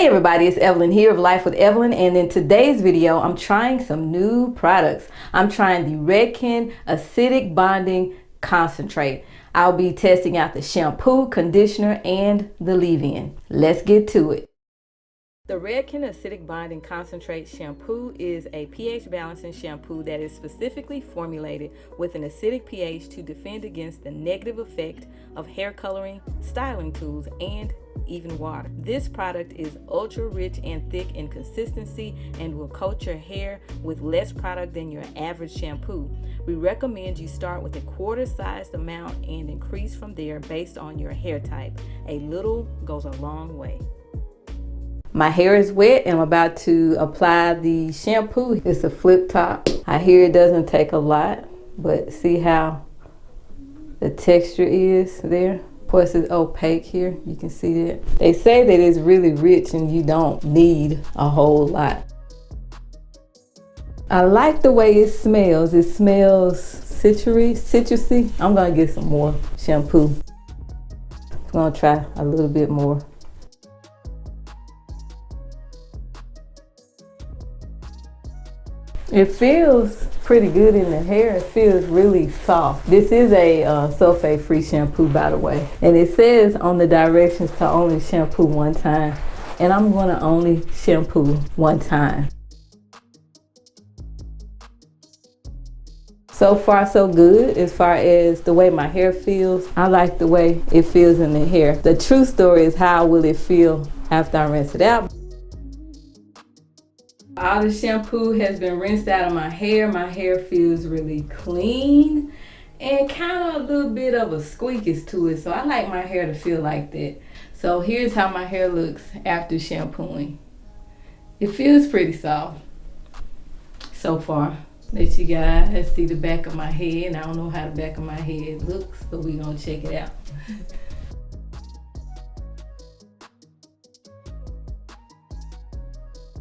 Hey everybody, it's Evelyn here of Life with Evelyn, and in today's video I'm trying some new products. I'm trying the Redken Acidic Bonding Concentrate. I'll be testing out the shampoo, conditioner, and the leave-in. Let's get to it. The Redken Acidic Bonding Concentrate Shampoo is a pH balancing shampoo that is specifically formulated with an acidic pH to defend against the negative effect of hair coloring, styling tools, and even water. This product is ultra rich and thick in consistency and will coat your hair with less product than your average shampoo. We recommend you start with a quarter-sized amount and increase from there based on your hair type. A little goes a long way. My hair is wet and I'm about to apply the shampoo. It's a flip top. I hear it doesn't take a lot, but see how the texture is there? Of course, it's opaque here. You can see that. They say that it's really rich and you don't need a whole lot. I like the way it smells. It smells citrusy. I'm gonna get some more shampoo. I'm gonna try a little bit more. It feels pretty good in the hair. It feels really soft. This is a sulfate-free shampoo, by the way. And it says on the directions to only shampoo one time. And I'm gonna only shampoo one time. So far, so good as far as the way my hair feels. I like the way it feels in the hair. The true story is how will it feel after I rinse it out. All the shampoo has been rinsed out of my hair. My hair feels really clean and kind of a little bit of a squeakiness to it. So I like my hair to feel like that. So here's how my hair looks after shampooing. It feels pretty soft so far. Let you guys see the back of my head. I don't know how the back of my head looks, but we're gonna check it out.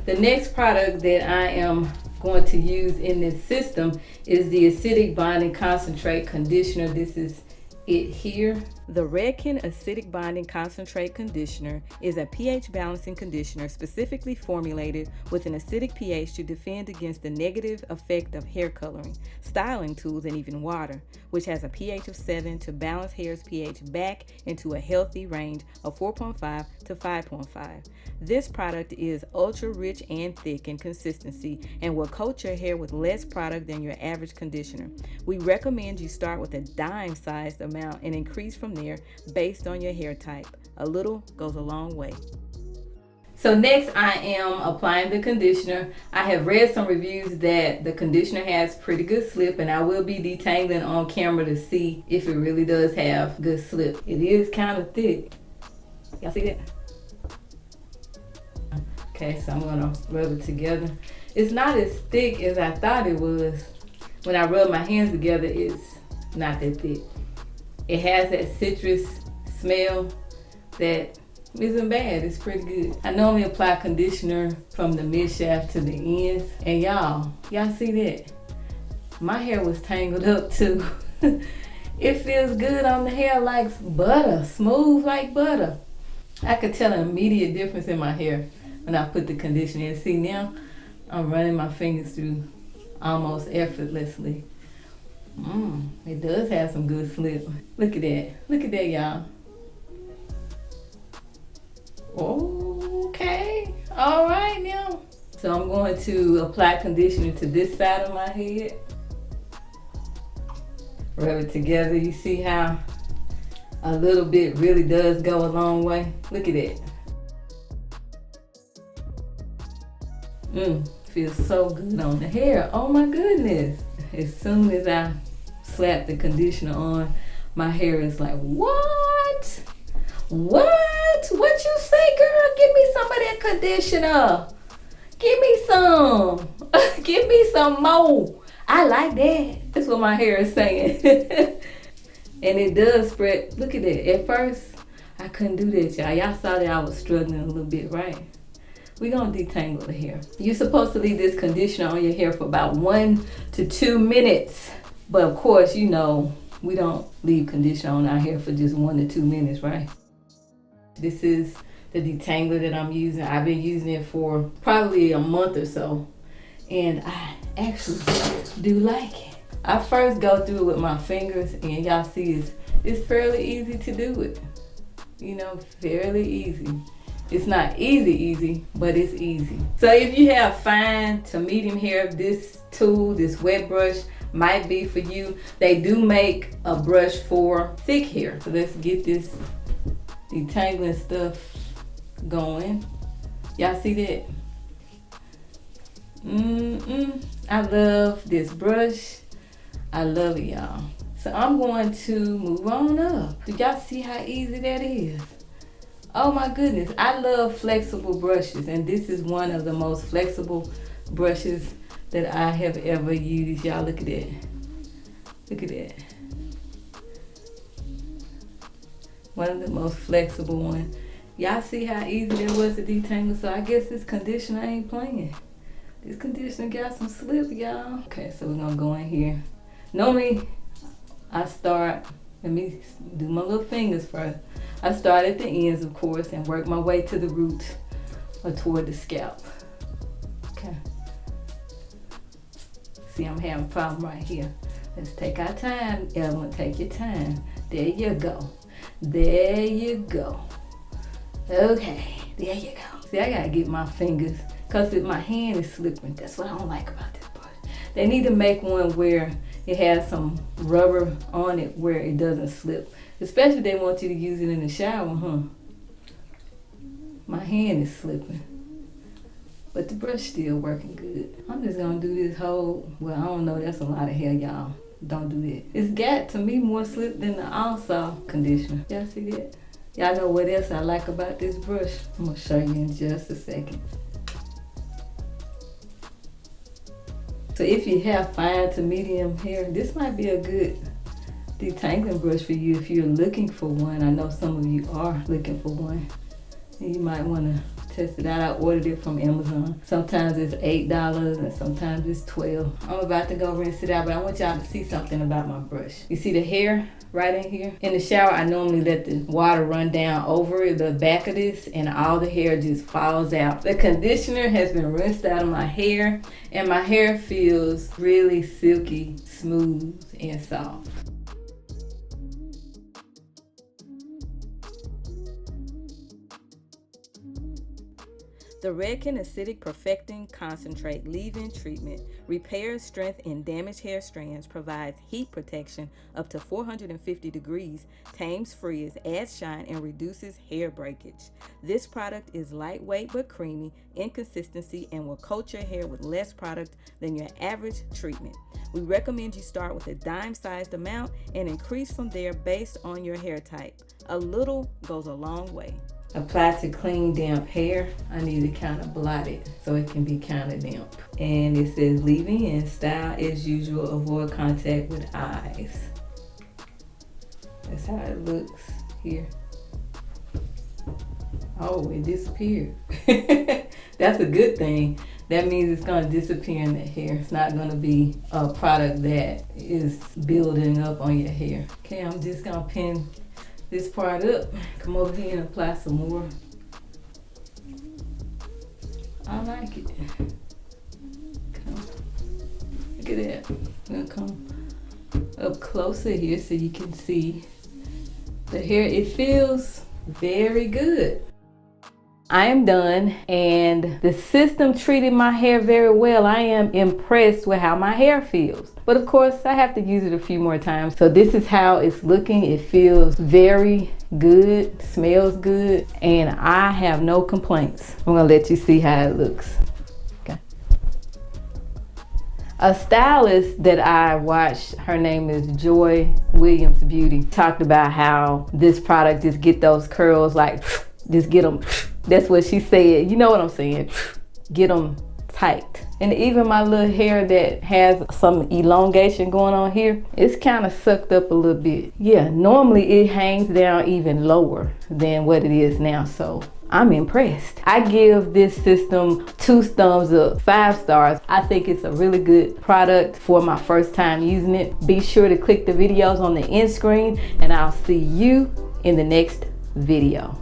The next product that I am going to use in this system is the Acidic Bonding Concentrate Conditioner. This is it here. The Redken Acidic Bonding Concentrate Conditioner is a pH balancing conditioner specifically formulated with an acidic pH to defend against the negative effect of hair coloring, styling tools, and even water, which has a pH of 7 to balance hair's pH back into a healthy range of 4.5 to 5.5. This product is ultra rich and thick in consistency and will coat your hair with less product than your average conditioner. We recommend you start with a dime-sized amount and increase from there based on your hair type. A little goes a long way. So next I am applying the conditioner. I have read some reviews that the conditioner has pretty good slip, and I will be detangling on camera to see if it really does have good slip. It is kind of thick. Y'all see that? Okay, so I'm gonna rub it together. It's not as thick as I thought it was. When I rub my hands together, it's not that thick. It has that citrus smell that isn't bad. It's pretty good. I normally apply conditioner from the mid shaft to the ends. And y'all see that? My hair was tangled up too. It feels good on the hair like butter, smooth like butter. I could tell an immediate difference in my hair when I put the conditioner in. See, now I'm running my fingers through almost effortlessly. It does have some good slip. Look at that. Look at that, y'all. Okay. All right now. So I'm going to apply conditioner to this side of my head. Rub it together. You see how a little bit really does go a long way? Look at that. Feels so good on the hair. Oh my goodness. As soon as I slap the conditioner on, my hair is like, what? What you say, girl? Give me some of that conditioner. Give me some. Give me some more. I like that. That's what my hair is saying. And it does spread. Look at that. At first, I couldn't do that, y'all. Y'all saw that I was struggling a little bit, right? We're gonna detangle the hair. You're supposed to leave this conditioner on your hair for about 1 to 2 minutes. But of course, you know, we don't leave conditioner on our hair for just 1 to 2 minutes, right? This is the detangler that I'm using. I've been using it for probably a month or so, and I actually do like it. I first go through it with my fingers, and y'all see it's fairly easy to do it. You know, fairly easy. It's not easy, but it's easy. So if you have fine to medium hair, this tool, this wet brush, might be for you. They do make a brush for thick hair. So let's get this detangling stuff going. Y'all see that? I love this brush. I love it, y'all. So I'm going to move on up. Do y'all see how easy that is? Oh my goodness, I love flexible brushes, and this is one of the most flexible brushes that I have ever used. Y'all look at that. Look at that. One of the most flexible ones. Y'all see how easy that was to detangle? So I guess this conditioner ain't playing. This conditioner got some slip, y'all. Okay, so we're gonna go in here. Normally, I start, let me do my little fingers first. I start at the ends, of course, and work my way to the root or toward the scalp. Okay. See, I'm having a problem right here. Let's take our time, Evelyn. Take your time. There you go. There you go. Okay, there you go. See, I gotta get my fingers, because my hand is slipping. That's what I don't like about this brush. They need to make one where it has some rubber on it where it doesn't slip. Especially if they want you to use it in the shower, huh? My hand is slipping. But the brush still working good. I'm just gonna do this whole, well, I don't know, that's a lot of hair, y'all. Don't do that. It's got, to me, more slip than the Ulta conditioner. Y'all see that? Y'all know what else I like about this brush? I'm gonna show you in just a second. So if you have fine to medium hair, this might be a good detangling brush for you if you're looking for one. I know some of you are looking for one. And you might want to test it out. I ordered it from Amazon. Sometimes it's $8 and sometimes it's $12. I'm about to go rinse it out, but I want y'all to see something about my brush. You see the hair right in here? In the shower, I normally let the water run down over the back of this, and all the hair just falls out. The conditioner has been rinsed out of my hair, and my hair feels really silky, smooth, and soft. The Redken Acidic Perfecting Concentrate Leave-In Treatment repairs strength in damaged hair strands, provides heat protection up to 450 degrees, tames frizz, adds shine, and reduces hair breakage. This product is lightweight but creamy in consistency and will coat your hair with less product than your average treatment. We recommend you start with a dime-sized amount and increase from there based on your hair type. A little goes a long way. Apply to clean, damp hair. I need to kind of blot it so it can be kind of damp. And it says leave-in and style as usual, avoid contact with eyes. That's how it looks here. Oh, it disappeared. That's a good thing. That means it's going to disappear in the hair. It's not going to be a product that is building up on your hair. Okay, I'm just going to pin this part up. Come over here and apply some more. I like it. Come. Look at that. I'm gonna come up closer here so you can see the hair. It feels very good. I am done, and the system treated my hair very well. I am impressed with how my hair feels. But of course, I have to use it a few more times. So this is how it's looking. It feels very good, smells good, and I have no complaints. I'm gonna let you see how it looks. Okay. A stylist that I watched, her name is Joy Williams Beauty, talked about how this product just get those curls, like just get them. That's what she said. You know what I'm saying? Get them tight. And even my little hair that has some elongation going on here, it's kind of sucked up a little bit. Yeah, normally it hangs down even lower than what it is now. So I'm impressed. I give this system 2 thumbs up, 5 stars. I think it's a really good product for my first time using it. Be sure to click the videos on the end screen, and I'll see you in the next video.